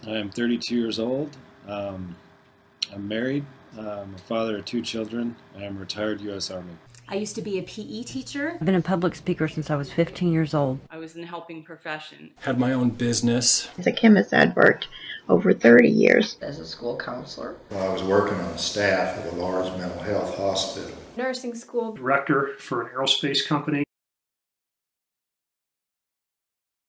I am 32 years old. I'm married. I'm a father of 2 children. I am a retired U.S. Army. I used to be a PE teacher. I've been a public speaker since I was 15 years old. I was in a helping profession. Had my own business. As a chemist, I'd worked over 30 years. As a school counselor. Well, I was working on staff at a large mental health hospital. Nursing school. Director for an aerospace company.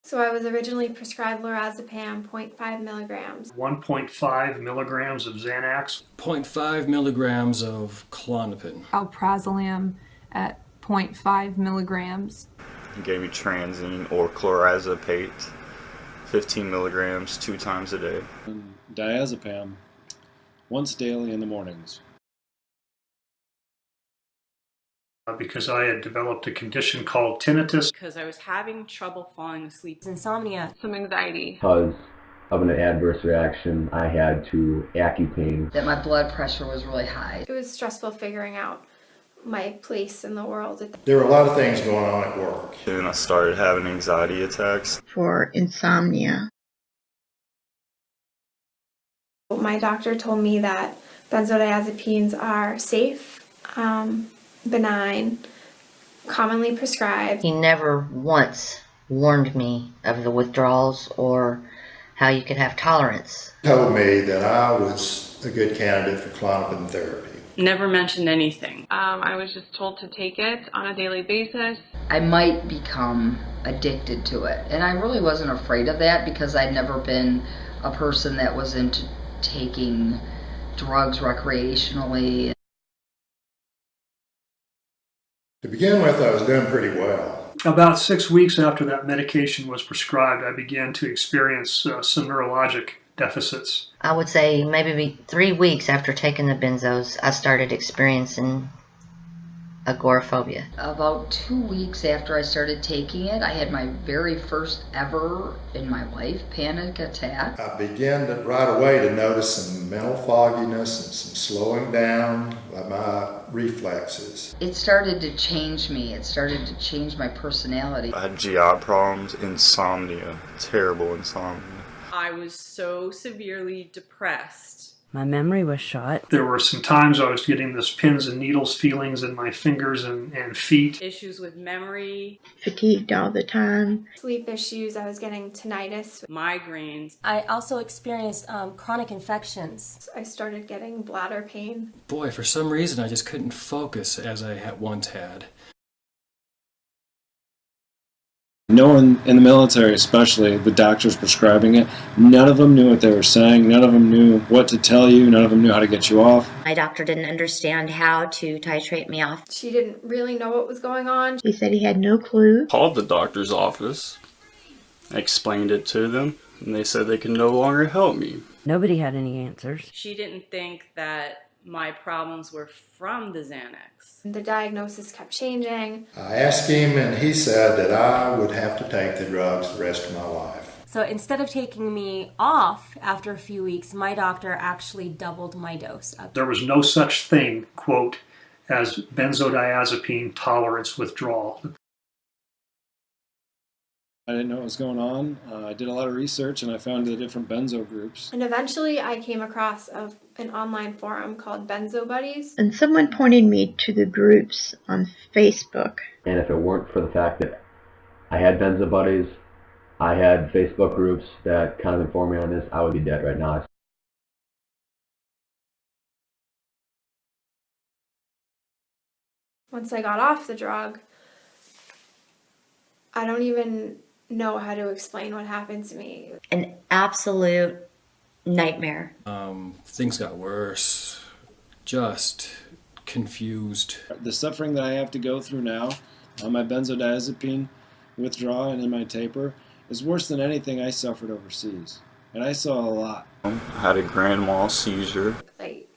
So I was originally prescribed lorazepam 0.5 milligrams. 1.5 milligrams of Xanax. 0.5 milligrams of Klonopin. Alprazolam at 0.5 milligrams. He gave me transine or clorazepate, 15 milligrams 2 times a day. And diazepam once daily in the mornings. Because I had developed a condition called tinnitus. Because I was having trouble falling asleep. Insomnia. Some anxiety. Because of an adverse reaction I had to Accutane. That my blood pressure was really high. It was stressful figuring out my place in the world. There were a lot of things going on at work. Then I started having anxiety attacks. For insomnia. My doctor told me that benzodiazepines are safe, benign, commonly prescribed. He never once warned me of the withdrawals or how you could have tolerance. He told me that I was a good candidate for Klonopin therapy. Never mentioned anything. I was just told to take it on a daily basis. I might become addicted to it. And I really wasn't afraid of that because I'd never been a person that was into taking drugs recreationally. To begin with, I was doing pretty well. About 6 weeks after that medication was prescribed, I began to experience some neurologic deficits. I would say maybe 3 weeks after taking the benzos, I started experiencing agoraphobia. About 2 weeks after I started taking it, I had my very first ever in my life panic attack. I began right away to notice some mental fogginess and some slowing down of my reflexes. It started to change me. It started to change my personality. I had GI problems, insomnia, terrible insomnia. I was so severely depressed. My memory was shot. There were some times I was getting this pins and needles feelings in my fingers and feet. Issues with memory. Fatigued all the time. Sleep issues. I was getting tinnitus. Migraines. I also experienced chronic infections. I started getting bladder pain. Boy, for some reason I just couldn't focus as I once had. No one in the military, especially the doctors prescribing it, none of them knew what they were saying. None of them knew what to tell you. None of them knew how to get you off. My doctor didn't understand how to titrate me off. She didn't really know what was going on. He said he had no clue. Called the doctor's office, explained it to them, and they said they could no longer help me. Nobody had any answers. She didn't think that my problems were from the Xanax. The diagnosis kept changing. I asked him and he said that I would have to take the drugs the rest of my life. So instead of taking me off after a few weeks, my doctor actually doubled my dose. There was no such thing, quote, as benzodiazepine tolerance withdrawal. I didn't know what was going on. I did a lot of research and I found the different benzo groups. And eventually I came across an online forum called Benzo Buddies. And someone pointed me to the groups on Facebook. And if it weren't for the fact that I had benzo buddies, I had Facebook groups that kind of informed me on this, I would be dead right now. Once I got off the drug, I don't even know how to explain what happened to me. An absolute nightmare. Things got worse. Just confused. The suffering that I have to go through now on my benzodiazepine withdrawal and in my taper is worse than anything I suffered overseas. And I saw a lot. I had a grand mal seizure.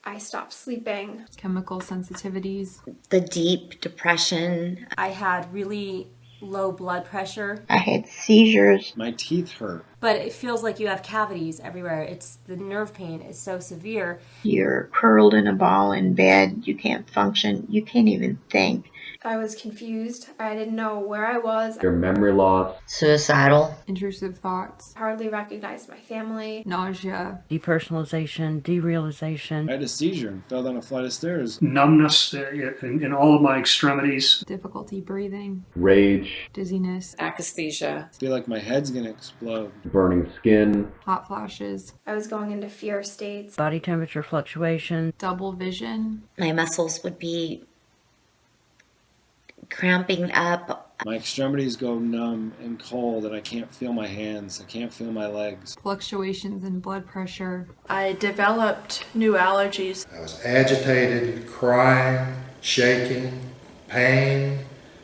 I stopped sleeping. Chemical sensitivities. The deep depression. I had really low blood pressure. I had seizures. My teeth hurt. But it feels like you have cavities everywhere. The nerve pain is so severe. You're curled in a ball in bed. You can't function. You can't even think. I was confused. I didn't know where I was. Your memory loss. Suicidal. Intrusive thoughts. Hardly recognized my family. Nausea. Depersonalization, derealization. I had a seizure and fell down a flight of stairs. Numbness in all of my extremities. Difficulty breathing. Rage. Dizziness. Akathisia. I feel like my head's gonna explode. Burning skin. Hot flashes. I was going into fear states. Body temperature fluctuation. Double vision. My muscles would be cramping up. My extremities go numb and cold, and I can't feel my hands. I can't feel my legs. Fluctuations in blood pressure. I developed new allergies. I was agitated, crying, shaking, pain,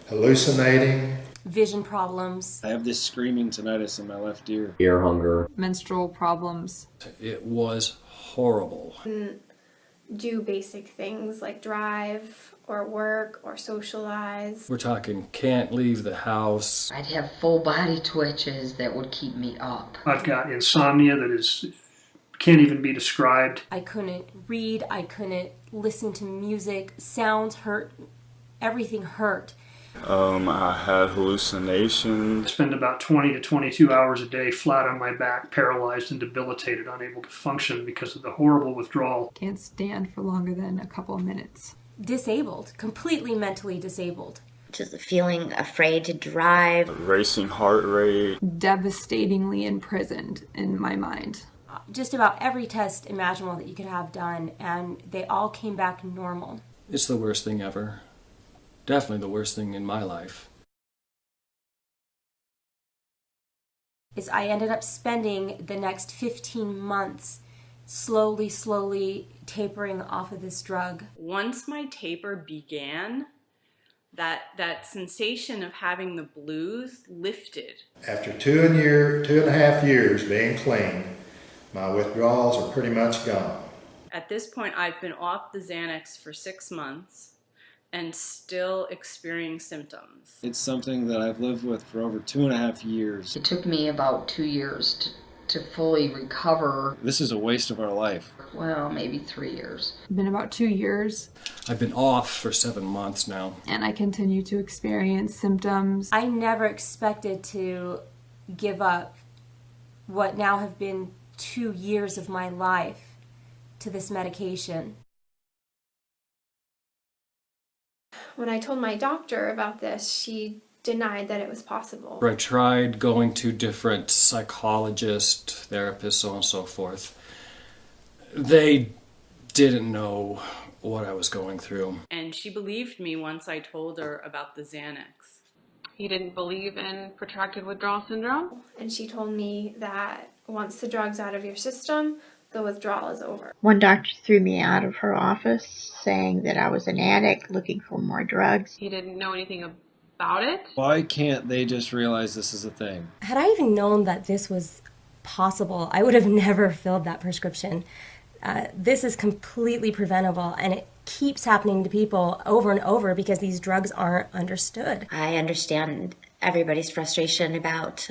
hallucinating. Vision problems. I have this screaming tinnitus in my left ear. Ear hunger. Menstrual problems. It was horrible. Do basic things like drive or work or socialize. We're talking can't leave the house. I'd have full body twitches that would keep me up. I've got insomnia that can't even be described. I couldn't read. I couldn't listen to music. Sounds hurt. Everything hurt. I had hallucinations. I spend about 20 to 22 hours a day flat on my back, paralyzed and debilitated, unable to function because of the horrible withdrawal. Can't stand for longer than a couple of minutes. Disabled. Completely mentally disabled. Just feeling afraid to drive. Racing heart rate. Devastatingly imprisoned in my mind. Just about every test imaginable that you could have done, and they all came back normal. It's the worst thing ever. Definitely the worst thing in my life. I ended up spending the next 15 months slowly tapering off of this drug. Once my taper began, that sensation of having the blues lifted. After 2.5 years being clean, my withdrawals are pretty much gone. At this point, I've been off the Xanax for 6 months and still experiencing symptoms. It's something that I've lived with for over 2.5 years. It took me about 2 years to fully recover. This is a waste of our life. Well, maybe 3 years. It's been about 2 years. I've been off for 7 months now. And I continue to experience symptoms. I never expected to give up what now have been 2 years of my life to this medication. When I told my doctor about this, she denied that it was possible. I tried going to different psychologists, therapists, so on and so forth. They didn't know what I was going through. And she believed me once I told her about the Xanax. He didn't believe in protracted withdrawal syndrome? And she told me that once the drug's out of your system, the withdrawal is over. One doctor threw me out of her office saying that I was an addict looking for more drugs. He didn't know anything about it? Why can't they just realize this is a thing? Had I even known that this was possible, I would have never filled that prescription. This is completely preventable, and it keeps happening to people over and over because these drugs aren't understood. I understand everybody's frustration about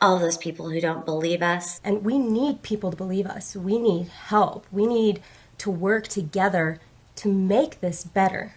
all of those people who don't believe us. And we need people to believe us. We need help. We need to work together to make this better.